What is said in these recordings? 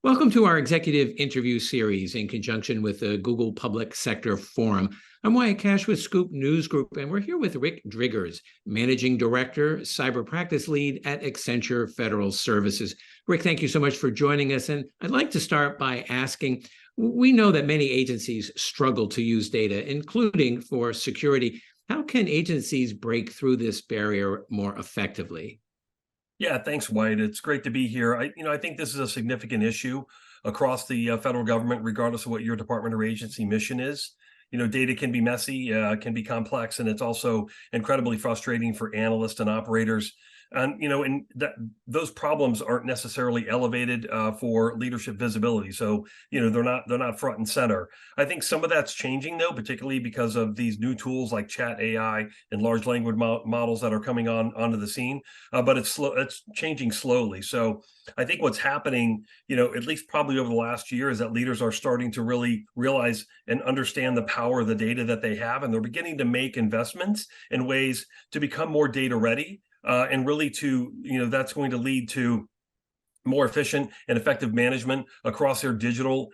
Welcome to our executive interview series in conjunction with the Google Public Sector Forum. I'm Wyatt Cash with Scoop News Group, and we're here with Rick Driggers, Managing Director, Cyber Practice Lead at Accenture Federal Services. Rick, thank you so much for joining us. And I'd like to start by asking, we know that many agencies struggle to use data, including for security. How can agencies break through this barrier more effectively? Yeah, thanks, White. It's great to be here. I think this is a significant issue across the federal government, regardless of what your department or agency mission is. Data can be messy, can be complex, and it's also incredibly frustrating for analysts and operators. And those problems aren't necessarily elevated for leadership visibility. So, they're not front and center. I think some of that's changing though, particularly because of these new tools like chat AI and large language models that are coming onto the scene. But it's slow. It's changing slowly. So I think what's happening, at least probably over the last year, is that leaders are starting to really realize and understand the power of the data that they have, and they're beginning to make investments in ways to become more data ready. And really that's going to lead to more efficient and effective management across their digital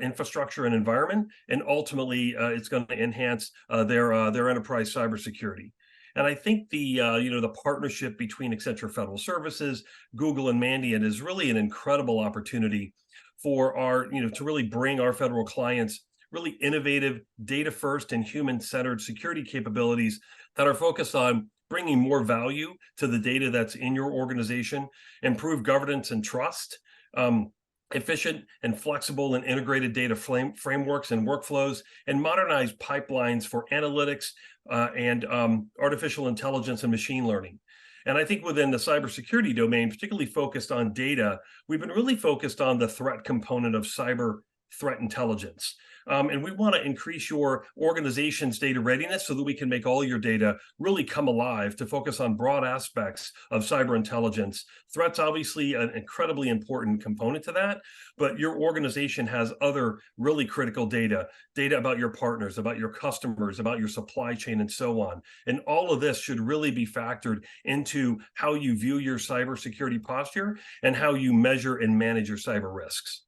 infrastructure and environment. And ultimately, it's going to enhance their enterprise cybersecurity. And I think the partnership between Accenture Federal Services, Google, and Mandiant is really an incredible opportunity for to really bring our federal clients really innovative, data first, and human centered security capabilities that are focused on bringing more value to the data that's in your organization, improve governance and trust, efficient and flexible and integrated data frameworks and workflows, and modernize pipelines for analytics and artificial intelligence and machine learning. And I think within the cybersecurity domain, particularly focused on data, we've been really focused on the threat component of cyber threat intelligence. And we want to increase your organization's data readiness so that we can make all your data really come alive, to focus on broad aspects of cyber intelligence. Threats, obviously, an incredibly important component to that, but your organization has other really critical data about your partners, about your customers, about your supply chain, and so on. And all of this should really be factored into how you view your cybersecurity posture and how you measure and manage your cyber risks.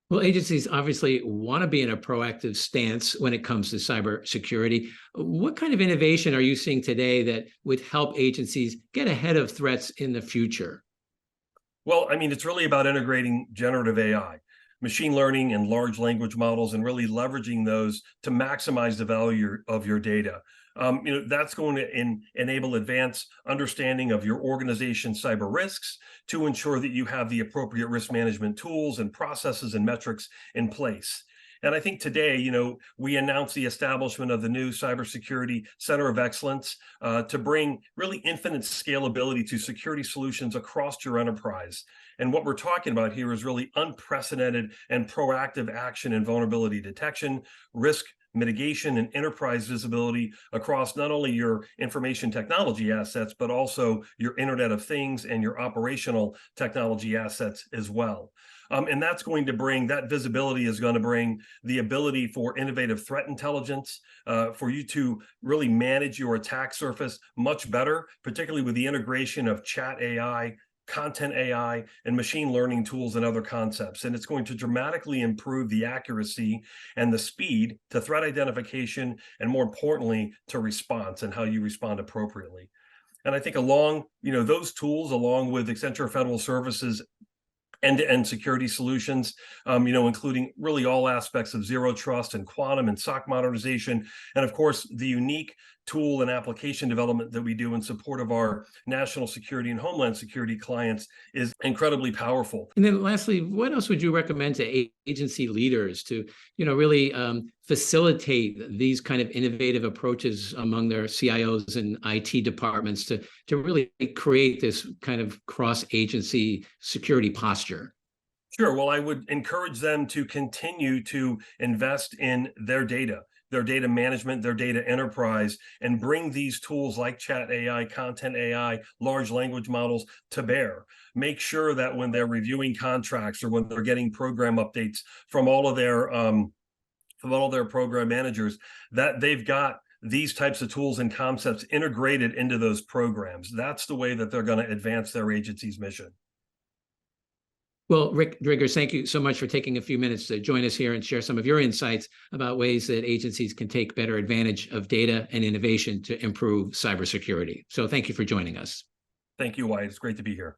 Well, agencies obviously want to be in a proactive stance when it comes to cybersecurity. What kind of innovation are you seeing today that would help agencies get ahead of threats in the future? Well, it's really about integrating generative AI, machine learning, and large language models, and really leveraging those to maximize the value of your data. That's going to enable advanced understanding of your organization's cyber risks to ensure that you have the appropriate risk management tools and processes and metrics in place. And I think today, we announced the establishment of the new Cybersecurity Center of Excellence to bring really infinite scalability to security solutions across your enterprise. And what we're talking about here is really unprecedented and proactive action and vulnerability detection, risk mitigation, and enterprise visibility across not only your information technology assets, but also your Internet of Things and your operational technology assets as well. And that's going to bring, that visibility is going to bring the ability for innovative threat intelligence, for you to really manage your attack surface much better, particularly with the integration of chat AI, content AI, and machine learning tools and other concepts. And it's going to dramatically improve the accuracy and the speed to threat identification, and more importantly, to response and how you respond appropriately. And I think those tools, along with Accenture Federal Services end-to-end security solutions, including really all aspects of zero trust and quantum and SOC modernization, and of course, the unique tool and application development that we do in support of our national security and homeland security clients is incredibly powerful. And then lastly, what else would you recommend to agency leaders to, really facilitate these kind of innovative approaches among their CIOs and IT departments to really create this kind of cross-agency security posture? Sure. Well, I would encourage them to continue to invest in their data management, their data enterprise, and bring these tools like chat AI, content AI, large language models to bear. Make sure that when they're reviewing contracts or when they're getting program updates from all of their program managers, that they've got these types of tools and concepts integrated into those programs. That's the way that they're going to advance their agency's mission. Well, Rick Driggers, thank you so much for taking a few minutes to join us here and share some of your insights about ways that agencies can take better advantage of data and innovation to improve cybersecurity. So thank you for joining us. Thank you, Wyatt. It's great to be here.